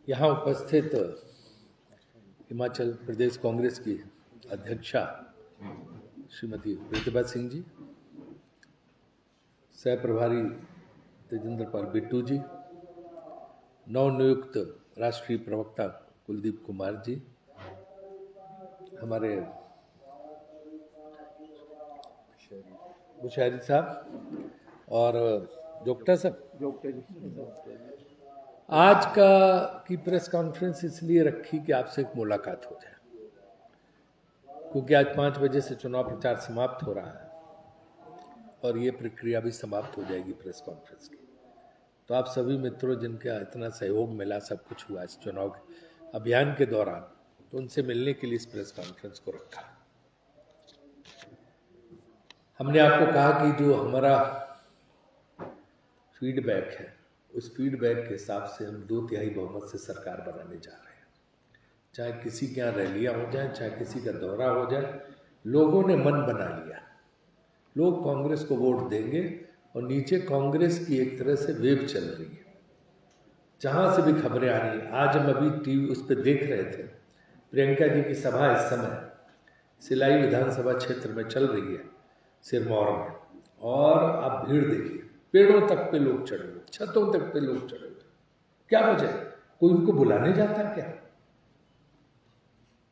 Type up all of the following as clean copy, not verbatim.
यहाँ उपस्थित हिमाचल प्रदेश कांग्रेस की अध्यक्षा श्रीमती प्रतिभा सिंह जी, सह प्रभारी तेजेंद्र पाल बिट्टू जी, नवनियुक्त राष्ट्रीय प्रवक्ता कुलदीप कुमार जी, हमारे बुशारी साहब और जोगटा साहब। आज की प्रेस कॉन्फ्रेंस इसलिए रखी कि आपसे एक मुलाकात हो जाए, क्योंकि आज 5 बजे से चुनाव प्रचार समाप्त हो रहा है और ये प्रक्रिया भी समाप्त हो जाएगी प्रेस कॉन्फ्रेंस की। तो आप सभी मित्रों जिनका इतना सहयोग मिला, सब कुछ हुआ इस चुनाव अभियान के दौरान, तो उनसे मिलने के लिए इस प्रेस कॉन्फ्रेंस को रखा। हमने आपको कहा कि जो हमारा फीडबैक है, उस फीडबैक के हिसाब से हम 2/3 बहुमत से सरकार बनाने जा रहे हैं। चाहे किसी के यहाँ रैलियाँ हो जाए, चाहे किसी का दौरा हो जाए, लोगों ने मन बना लिया, लोग कांग्रेस को वोट देंगे और नीचे कांग्रेस की एक तरह से वेव चल रही है। जहाँ से भी खबरें आ रही हैं, आज हम अभी टीवी उस पर देख रहे थे, प्रियंका जी की सभा इस समय सिलाई विधानसभा क्षेत्र में चल रही है, सिरमौर में, और आप भीड़ देखिए, पेड़ों तक पे लोग चढ़े हुए, छतों तक पे लोग चढ़े हुए। क्या वजह है? कोई उनको बुलाने जाता है क्या?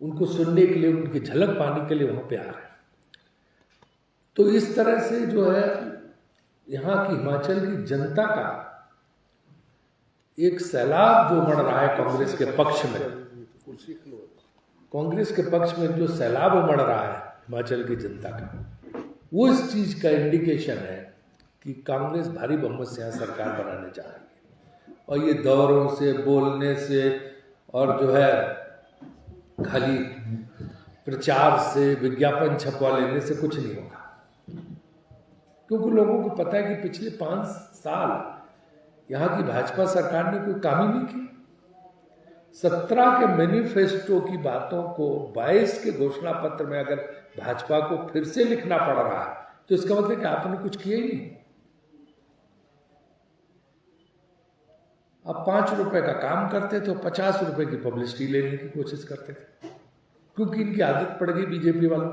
उनको सुनने के लिए, उनकी झलक पाने के लिए वहां पे आ रहे हैं। तो इस तरह से जो है यहाँ की हिमाचल की जनता का एक सैलाब जो बढ़ रहा है कांग्रेस के पक्ष में, कांग्रेस के पक्ष में जो सैलाब उमड़ रहा है हिमाचल की जनता का, वो इस चीज का इंडिकेशन है कि कांग्रेस भारी बहुमत से यहाँ सरकार बनाने जा रही है। और ये दौरों से, बोलने से और जो है खाली प्रचार से, विज्ञापन छपवा लेने से कुछ नहीं होगा, क्योंकि लोगों को पता है कि पिछले 5 साल यहाँ की भाजपा सरकार ने कोई काम ही नहीं किया। 17 के मैनिफेस्टो की बातों को 22 के घोषणा पत्र में अगर भाजपा को फिर से लिखना पड़ रहा है, तो इसका मतलब कि आपने कुछ किया ही नहीं। अब 5 रुपए का काम करते तो 50 रुपए की पब्लिसिटी लेने की कोशिश करते थे, क्योंकि इनकी आदत पड़ गई बीजेपी वालों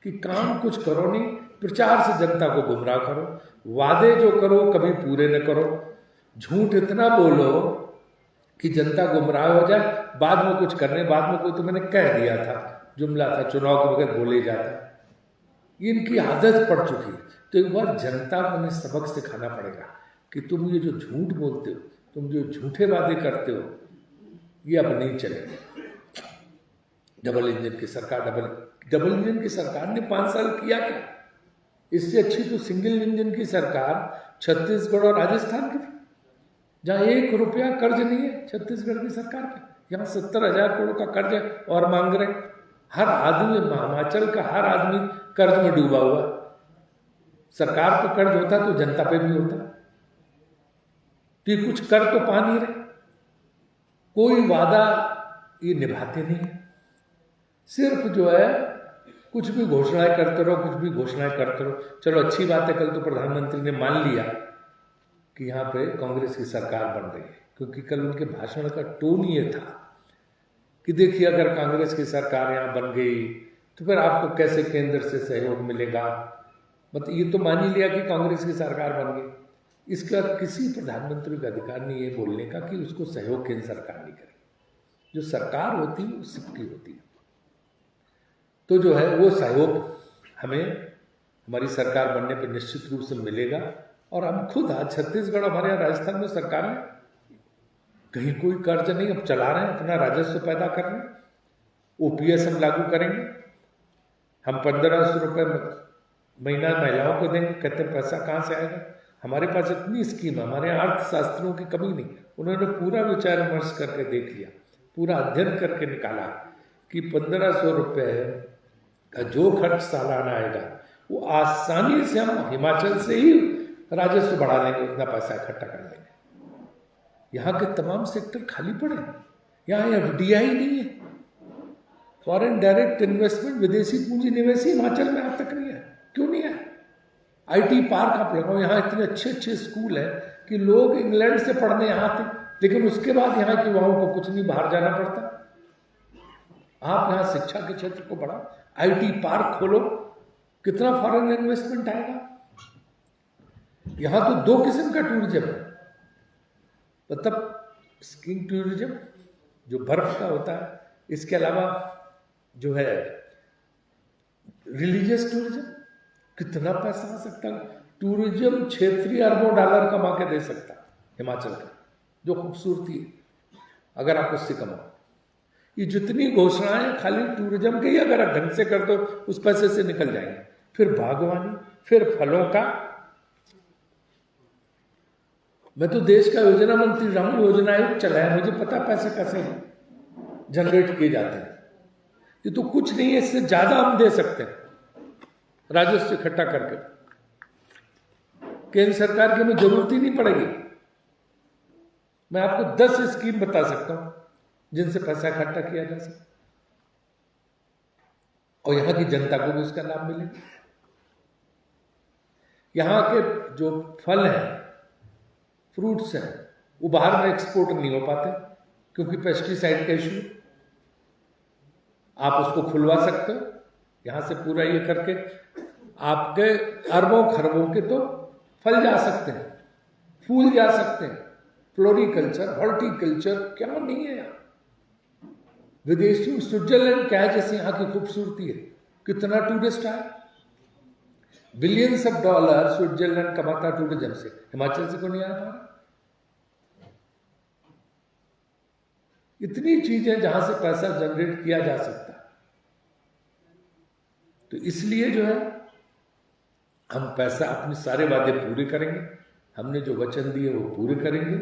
कि काम कुछ करो नहीं, प्रचार से जनता को गुमराह करो, वादे जो करो कभी पूरे न करो, झूठ इतना बोलो कि जनता गुमराह हो जाए, बाद में कुछ करने, बाद में कोई तो मैंने कह दिया था, जुमला था, चुनाव के बगैर बोले जाता। इनकी आदत पड़ चुकी है। तो एक बार जनता को उन्हें सबक सिखाना पड़ेगा कि तुम ये जो झूठ बोलते हो, तुम जो झूठे वादे करते हो, ये अब नहीं चलेगा। डबल इंजन की सरकार, डबल इंजन की सरकार ने 5 साल किया क्या? इससे अच्छी तो सिंगल इंजन की सरकार छत्तीसगढ़ और राजस्थान की थी, जहां 1 रुपया कर्ज नहीं है छत्तीसगढ़ की सरकार पे। यहाँ 70,000 करोड़ का कर्ज है और मांग रहे। हर आदमी, हिमाचल का हर आदमी कर्ज में डूबा हुआ। सरकार को कर्ज होता तो जनता पे भी होता, कि कुछ कर तो पा नहीं रहे, कोई वादा ये निभाते नहीं, सिर्फ जो है कुछ भी घोषणाएं करते रहो, कुछ भी घोषणाएं करते रहो। चलो अच्छी बात है, कल तो प्रधानमंत्री ने मान लिया कि यहाँ पे कांग्रेस की सरकार बन रही है, क्योंकि कल उनके भाषण का टोन ये था कि देखिए अगर कांग्रेस की सरकार यहाँ बन गई तो फिर आपको कैसे केंद्र से सहयोग मिलेगा। मतलब ये तो मान ही लिया कि कांग्रेस की सरकार बन गई। इसका किसी प्रधानमंत्री का अधिकार नहीं है बोलने का कि उसको सहयोग केंद्र सरकार नहीं करेगी। जो सरकार होती है वो सबकी होती है। तो जो है वो सहयोग हमें हमारी सरकार बनने पर निश्चित रूप से मिलेगा। और हम खुद आज छत्तीसगढ़, हमारे यहाँ राजस्थान में सरकार है, कहीं कोई कर्ज नहीं, अब चला रहे हैं, अपना राजस्व पैदा कर रहे हैं। ओपीएस हम लागू करेंगे, हम 1500 रुपये महीना महिलाओं को देंगे। कहते हैं पैसा कहाँ से आएगा? हमारे पास इतनी स्कीम है, हमारे यहाँ अर्थशास्त्रियों की कमी नहीं। उन्होंने पूरा विचार विमर्श करके देख लिया, पूरा अध्ययन करके निकाला कि 1500 रुपये का जो खर्च सालाना आएगा वो आसानी से हम हिमाचल से ही राजस्व बढ़ा देंगे, उतना पैसा इकट्ठा कर लेंगे। यहाँ के तमाम सेक्टर खाली पड़े, यहाँ एफडीआई नहीं है, फॉरेन डायरेक्ट इन्वेस्टमेंट, विदेशी पूंजी निवेश हिमाचल में आज तक नहीं है। क्यों नहीं है? आईटी पार्क आप लगाओ, यहाँ इतने अच्छे अच्छे स्कूल है कि लोग इंग्लैंड से पढ़ने यहाँ आते, लेकिन उसके बाद यहाँ के युवाओं को कुछ नहीं बाहर जाना पड़ता। आप यहाँ शिक्षा के क्षेत्र को बढ़ाओ, आईटी पार्क खोलो, कितना फॉरेन इन्वेस्टमेंट आएगा। यहाँ तो दो किस्म का टूरिज्म है, मतलब स्कीइंग टूरिज्म जो बर्फ का होता है, इसके अलावा जो है रिलीजियस टूरिज्म, कितना पैसा आ सकता है। टूरिज्म क्षेत्रीय अरबों डॉलर कमा के दे सकता है हिमाचल का, जो खूबसूरती है, अगर आप उससे कमाओ। ये जितनी घोषणाएं खाली टूरिज्म की, अगर आप ढंग से कर दो उस पैसे से निकल जाएंगे। फिर बागवानी, फिर फलों का। मैं तो देश का योजना मंत्री रहा हूं, योजना आयोग चलाया, मुझे पता पैसे कैसे जनरेट किए जाते हैं। ये तो कुछ नहीं है, इससे ज्यादा हम दे सकते हैं राजस्व इकट्ठा करके। केंद्र सरकार की हमें जरूरत ही नहीं पड़ेगी। मैं आपको 10 स्कीम बता सकता हूं जिनसे पैसा इकट्ठा किया जा सकता, और यहां की जनता को भी उसका लाभ मिलेगा। यहां के जो फल हैं, फ्रूट्स हैं, वो बाहर में एक्सपोर्ट नहीं हो पाते क्योंकि पेस्टिसाइड का इश्यू। आप उसको खुलवा सकते हो यहां से, पूरा ये करके आपके अरबों खरबों के तो फल जा सकते हैं, फूल जा सकते हैं, फ्लोरिकल्चर, हॉर्टिकल्चर, क्या नहीं है यहाँ। विदेशी स्विट्जरलैंड क्या है, जैसे यहाँ की खूबसूरती है, कितना टूरिस्ट आए, बिलियंस ऑफ डॉलर स्विट्जरलैंड कमाता टूरिज्म से, हिमाचल से क्यों नहीं आ पा रहा। इतनी चीजें जहां से पैसा जनरेट किया जा सकता है। तो इसलिए जो है हम पैसा, अपने सारे वादे पूरे करेंगे, हमने जो वचन दिए वो पूरे करेंगे।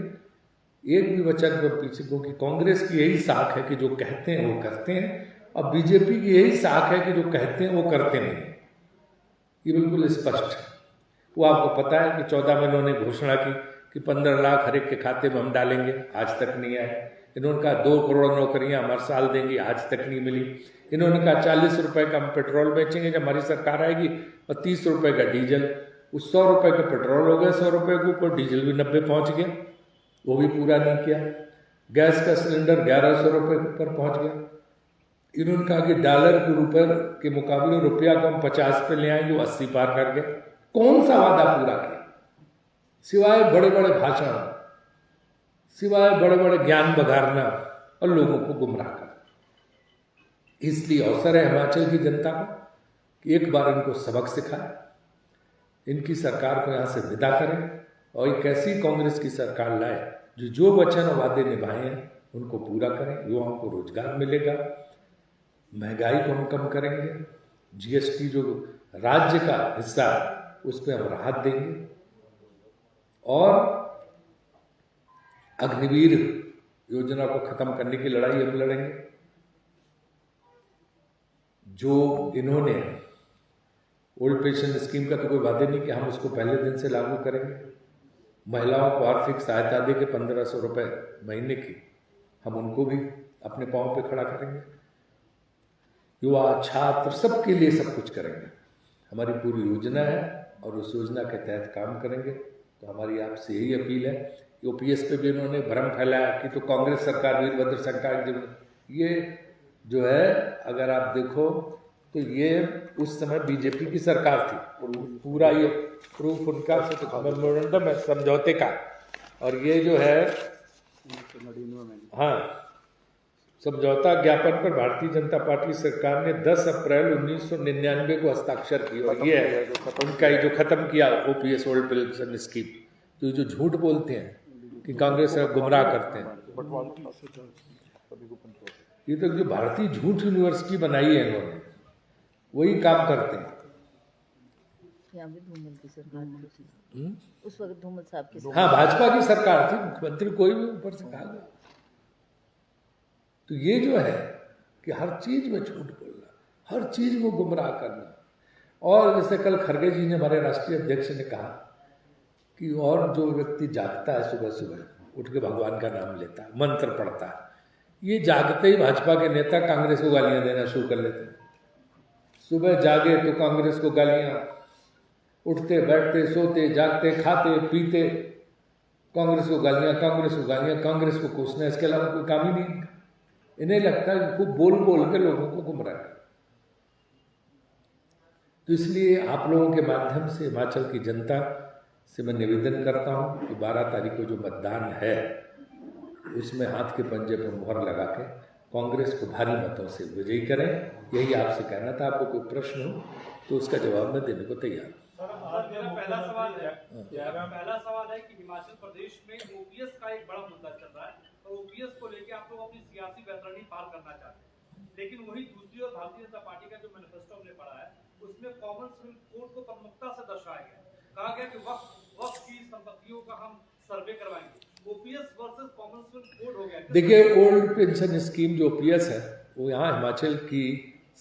एक भी वचन पर पीछे, क्योंकि कांग्रेस की यही साख है कि जो कहते हैं वो करते हैं, और बीजेपी की यही साख है कि जो कहते हैं वो करते नहीं। ये बिल्कुल स्पष्ट है। वो आपको पता है कि 14 में इन्होंने घोषणा की कि 15 लाख हर एक के खाते में हम डालेंगे, आज तक नहीं आए। इन्होंने कहा 2 करोड़ नौकरियां हर साल देंगे, आज तक नहीं मिली। इन्होंने कहा 40 रुपए का हम पेट्रोल बेचेंगे जब हमारी सरकार आएगी, और 30 रुपए का डीजल। उस 100 रुपए का पेट्रोल हो गया, 100 रुपए के ऊपर डीजल भी 90 पहुंच गया, वो भी पूरा नहीं किया। गैस का सिलेंडर 1100 रुपए पर पहुंच गया। इन्होंने कहा कि डॉलर के रुपए के मुकाबले रुपया को हम 50 पे ले आएंगे, वो 80 पार कर गए। कौन सा वादा पूरा किया, सिवाय बड़े बड़े भाषण, सिवाय बड़े बड़े ज्ञान बघारना और लोगों को गुमराह करना। इसलिए अवसर है हिमाचल की जनता को कि एक बार इनको सबक सिखाए, इनकी सरकार को यहाँ से विदा करें, और एक ऐसी कांग्रेस की सरकार लाए जो वचन और वादे निभाए हैं उनको पूरा करें। युवाओं को रोजगार मिलेगा, महंगाई को हम कम करेंगे, जीएसटी जो राज्य का हिस्सा है उस पर हम राहत देंगे, और अग्निवीर योजना को खत्म करने की लड़ाई हम लड़ेंगे। जो इन्होंने ओल्ड पेंशन स्कीम का तो कोई वादे नहीं कि हम उसको पहले दिन से लागू करेंगे। महिलाओं को आर्थिक सहायता दे के 1500 रुपए महीने की, हम उनको भी अपने पांव पे खड़ा करेंगे। युवा, छात्र, सबके लिए सब कुछ करेंगे। हमारी पूरी योजना है और उस योजना के तहत काम करेंगे। तो हमारी आपसे यही अपील है। ओपीएस पे भी इन्होंने भ्रम फैलाया कि तो कांग्रेस सरकार, वीरभद्र सरकार, ये जो है अगर आप देखो तो ये उस समय बीजेपी की सरकार थी, और पूरा ये प्रूफ उनका मेमोरेंडम है समझौते का, और ये जो है हाँ समझौता ज्ञापन पर भारतीय जनता पार्टी सरकार ने 10 अप्रैल 1999 को हस्ताक्षर किए, और ये है उनका ये जो खत्म किया ओपीएस ओल्ड पेंशन स्कीम। तो ये जो झूठ बोलते हैं कि कांग्रेस गुमराह करते हैं, ये तो जो भारतीय झूठ यूनिवर्सिटी बनाई है इन्होंने, वही काम करते हैं। यहाँ भी धूमल की सरकार थी उस वक्त, धूमल साहब की, हाँ भाजपा की सरकार थी, मुख्यमंत्री कोई भी ऊपर से कहा गया। तो ये जो है कि हर चीज में झूठ बोलना, हर चीज में गुमराह करना। और जैसे कल खड़गे जी ने, हमारे राष्ट्रीय अध्यक्ष ने कहा कि और जो व्यक्ति जागता है सुबह सुबह उठ के भगवान का नाम लेता है, मंत्र पढ़ता है, ये जागते ही भाजपा के नेता कांग्रेस को गालियां देना शुरू कर लेते हैं। सुबह जागे तो कांग्रेस को गालियां, उठते बैठते सोते जागते खाते पीते कांग्रेस को गालियां, कांग्रेस को गालियां, कांग्रेस को कोसना, इसके अलावा कोई काम ही नहीं इनका। इन्हें लगता है कि खूब बोल बोल के लोगों को गुमराह कर। तो इसलिए आप लोगों के माध्यम से हिमाचल की जनता से मैं निवेदन करता हूं कि 12 तारीख को जो मतदान है उसमें हाथ के पंजे पर मुहर लगा के कांग्रेस को भारी मतों से विजयी करें। यही आपसे कहना था। आपको कोई प्रश्न हो तो उसका जवाब मैं देने को तैयार हूं। पहला सवाल है कि हिमाचल प्रदेश में ओपीएस का एक बड़ा मुद्दा चल रहा है और ओपीएस को लेकर आप लोग अपनी सियासी वैतरणी पार करना चाहते हैं, लेकिन वही दूसरी ओर भारतीय जनता पार्टी का जो मैनिफेस्टो हमने पढ़ा है उसमें कॉमन सिविल कोड को प्रमुखता से दर्शाया गया, कहा गया कि वक्त की संपत्तियों का हम सर्वे करवाएंगे। OPS versus common civil code हो गया। देखिए, ओल्ड पेंशन स्कीम जो ओपीएस है वो यहाँ हिमाचल की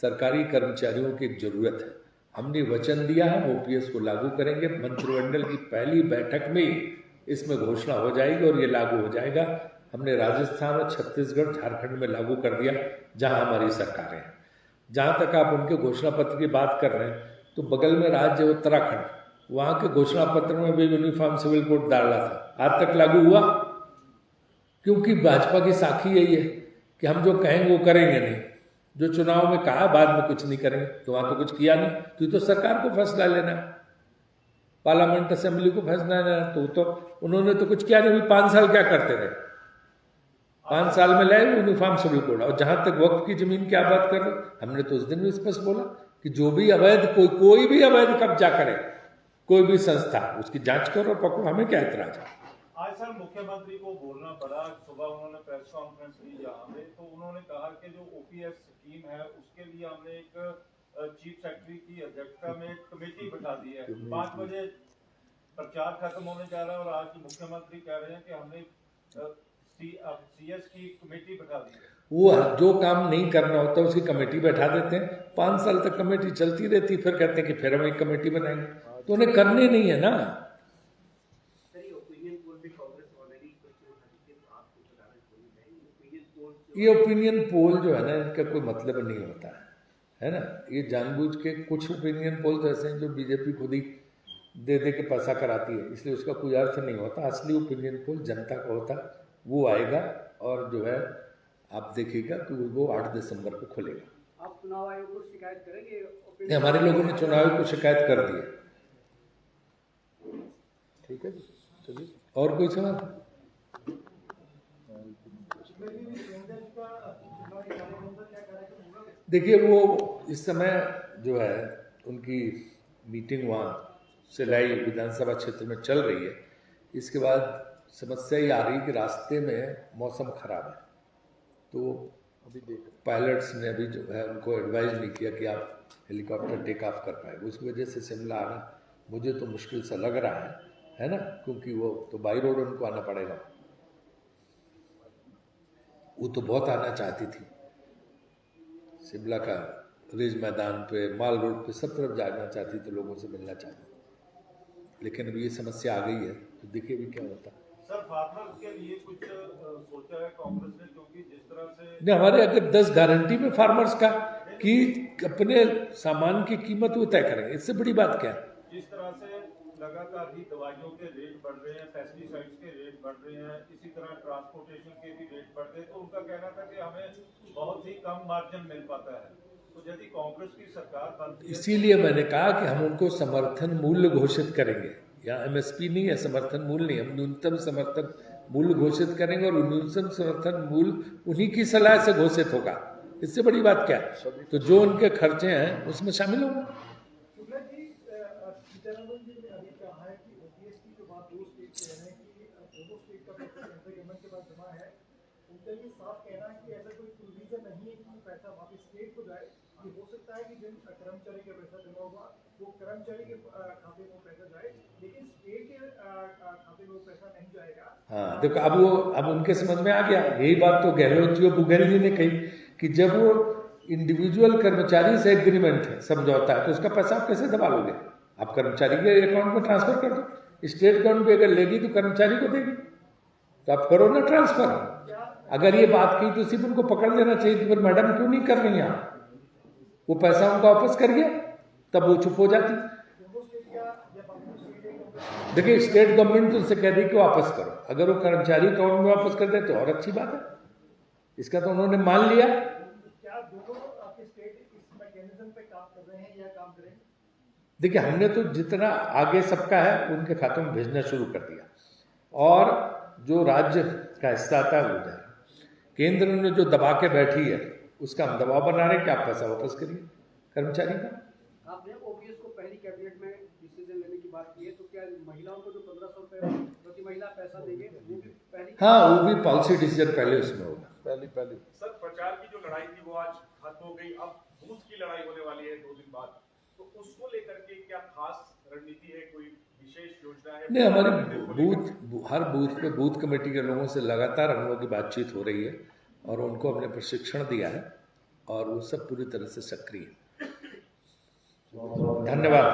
सरकारी कर्मचारियों की एक जरूरत है। हमने वचन दिया है ओपीएस को लागू करेंगे। मंत्रिमंडल की पहली बैठक में इसमें घोषणा हो जाएगी और ये लागू हो जाएगा। हमने राजस्थान और छत्तीसगढ़, झारखंड में लागू कर दिया जहां हमारी सरकारें हैं। जहां तक आप उनके घोषणा पत्र की बात कर रहे हैं तो बगल में राज्य उत्तराखंड, वहां के घोषणा पत्र में भी यूनिफॉर्म सिविल कोड डाला था, आज तक लागू हुआ? क्योंकि भाजपा की साखी यही है कि हम जो कहेंगे वो करेंगे नहीं। जो चुनाव में कहा बाद में कुछ नहीं करेंगे, तो वहां तो कुछ किया नहीं। तो सरकार को फैसला लेना है, पार्लियामेंट असेंबली को फैसला लेना है। तो उन्होंने तो कुछ किया नहीं। 5 साल क्या करते रहे? 5 साल में लाए यूनिफॉर्म सिविल कोड। और जहां तक वक्त की जमीन की बात कर रहे, हमने तो उस दिन भी स्पष्ट बोला कि जो भी अवैध कोई भी अवैध कब्जा करे, कोई भी संस्था, उसकी जांच करो, पकड़ो, हमें क्या ऐतराज है। आज सर मुख्यमंत्री को बोलना पड़ा। सुबह उन्होंने प्रेस कॉन्फ्रेंस ली जहाँ पे, तो उन्होंने कहा कि जो ओपीएस स्कीम है उसके लिए हमने एक चीफ सेक्रेटरी की अध्यक्षता में एक कमेटी बैठा दी है। 5 बजे प्रचार खत्म होने जा रहा है और आज मुख्यमंत्री कह रहे हैं कि हमने सीएस की कमेटी बैठा दी है। वो जो काम नहीं करना होता उसकी कमेटी बैठा देते हैं। 5 साल तक कमेटी चलती रहती, फिर कहते हैं कि फिर हम एक कमेटी बनाएंगे। तो उन्हें करने नहीं है ना। ये ओपिनियन पोल जो है ना, इनका कोई मतलब नहीं होता है ना। ये जानबूझ के कुछ ओपिनियन पोल तो ऐसे हैं जो बीजेपी खुद ही दे के पैसा कराती है, इसलिए उसका कोई अर्थ नहीं होता। असली ओपिनियन पोल जनता का होता, वो आएगा और जो है आप देखिएगा कि वो 8 दिसंबर को खुलेगा। आप चुनाव आयोग को शिकायत करेंगे? हमारे लोगों ने चुनाव आयोग को शिकायत कर दी है। ठीक है जी, चलिए। और कोई सवाल? देखिए, वो इस समय जो है उनकी मीटिंग वहाँ सिलाई विधानसभा क्षेत्र में चल रही है। इसके बाद समस्या ये आ रही कि रास्ते में मौसम खराब है, तो अभी पायलट्स ने अभी जो है उनको एडवाइज नहीं किया कि आप हेलीकॉप्टर टेक ऑफ कर पाएंगे। उसकी वजह से शिमला आना मुझे तो मुश्किल सा लग रहा है ना, क्योंकि वो तो बाई रोड उनको आना पड़ेगा। वो तो बहुत आना चाहती थी, शिमला का रिज मैदान पे, माल रोड पे, सब तरफ जाना चाहती थी, लोगों से मिलना चाहती थी। लेकिन अभी ये समस्या आ गई है, तो देखिए अभी क्या होता है। सर, फार्मर्स के लिए कुछ सोचा है कांग्रेस ने? क्योंकि जिस तरह से नहीं, हमारे अगर 10 गारंटी में फार्मर्स का कि अपने सामान की कीमत वो तय करेंगे, इससे बड़ी बात क्या है। जिस तरह से लगातार ही दवाइयों के रेट बढ़ रहे हैं, पेस्टिसाइड्स के रेट बढ़ रहे हैं, इसी तरह ट्रांसपोर्टेशन के भी रेट बढ़ रहे हैं, तो उनका कहना था कि हमें बहुत ही कम मार्जिन मिल पाता है। तो यदि कांग्रेस की सरकार बनती है, इसीलिए मैंने कहा कि हम उनको समर्थन मूल्य घोषित करेंगे। यहाँ एमएसपी नहीं है, समर्थन मूल्य नहीं, हम न्यूनतम समर्थन मूल्य घोषित करेंगे और न्यूनतम समर्थन मूल्य उन्हीं की सलाह से घोषित होगा। इससे बड़ी बात क्या है। तो जो उनके खर्चे हैं उसमें शामिल होगा। कर्मचारी का पैसा जमा हुआ वो कर्मचारी के खाते में पैसा जाए, लेकिन स्टेट के खाते में पैसा नहीं जाएगा। हाँ, देखो अब उनके समझ में आ गया। यही बात तो गहलोत जी और बुगेल जी ने कही कि जब वो इंडिविजुअल कर्मचारी से एग्रीमेंट है, समझौता है, तो उसका पैसा आप कैसे दबा लोगे? आप कर्मचारी के अकाउंट में ट्रांसफर कर दो। स्टेट गवर्नमेंट भी अगर लेगी तो कर्मचारी को देगी, तो आप करो ना ट्रांसफर। अगर ये बात की तो सिर्फ उनको पकड़ लेना चाहिए कि फिर मैडम क्यों नहीं कर रही आप, वो पैसा उनको वापस करिए, तब वो चुप हो जाती। देखिए स्टेट गवर्नमेंट तो उनसे कह दी कि वापस करो, अगर वो कर्मचारी अकाउंट में वापस कर दे तो और अच्छी बात है, इसका तो उन्होंने मान लिया। क्या दोनों आपके स्टेट इस मैकेनिज्म पे काम कर रहे हैं या काम करेंगे? देखिए हमने तो जितना आगे सबका है उनके खातों में भेजना शुरू कर दिया, और जो राज्य का हिस्सा आता है वो जाए। केंद्र ने जो दबा के बैठी है उसका हम दबाव बना रहे हैं कि आप पैसा वापस करिए कर्मचारी का। आपने ओपीएस को पहली कैबिनेट में डिसीजन लेने की बात की है, तो क्या महिलाओं को जो 1500 रुपए प्रति महीना पैसा देंगे वो भी पहली? हाँ, वो भी पॉलिसी डिसीजन पहले उसमें होगा। पहले सर प्रचार की जो लड़ाई थी वो आज खत्म हो गई, अब बूथ की लड़ाई होने वाली है 2 दिन बाद, तो उसको लेकर के क्या खास रणनीति है, कोई विशेष योजना है? नहीं, हमारी हर बूथ पे बूथ कमेटी के लोगों से लगातार हम लोगों की बातचीत हो रही है और उनको हमने प्रशिक्षण दिया है और वो सब पूरी तरह से सक्रिय है। धन्यवाद।